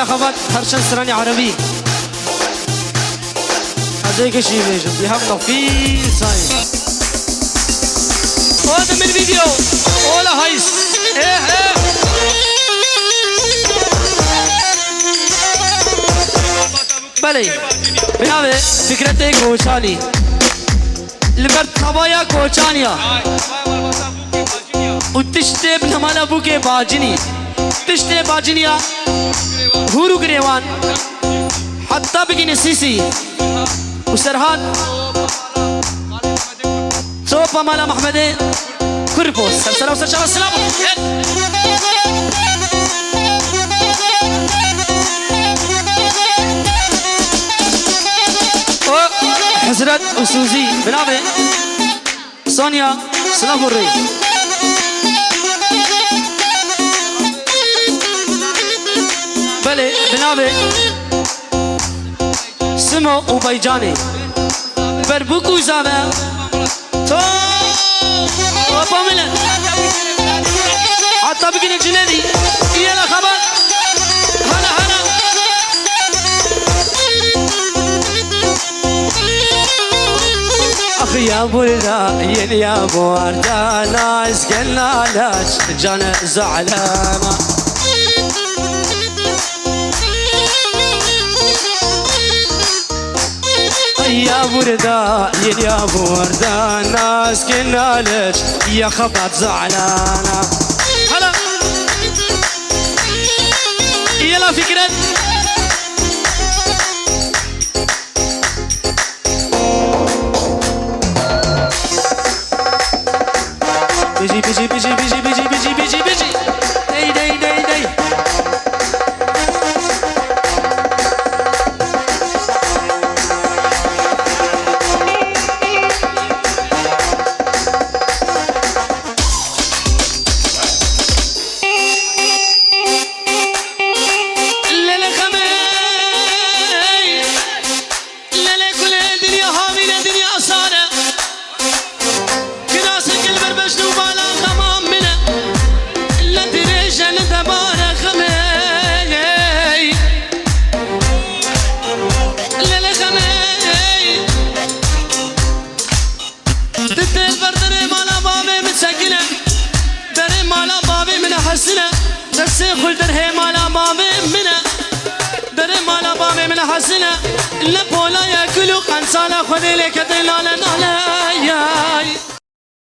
يلا خبط هرشن سراني عربي هذيك شي بيجي بيهم نفيس هاي هذا من الفيديو ولا هايس ايه بلي بنابه فكرتي کوچانی لبرت خبایا کوچانیا وتشتي بنمالا بوكي باجني تشتي باجنيا هورو گریوان حتى بگین سيسي وسرهان صوبا مالا محمدي كربوس سلسلة وسلسلة السلام حسرت وسوزي بنابه سونيا سلام الري بله بنابه سمو وبيجاني بربوكو زابه تو وبامله حتى بقين الجنيدي يلا خبر هلا أخي يا بولدا يا بوردا ناس قلنا لاش جانا زعلانة يا بوردا يا بوردا ناس قلنا لاش يا خبط زعلانة هلا يلا فكرة بيجي دي حسنة لبولا ياكلوا قنصالة خذي لك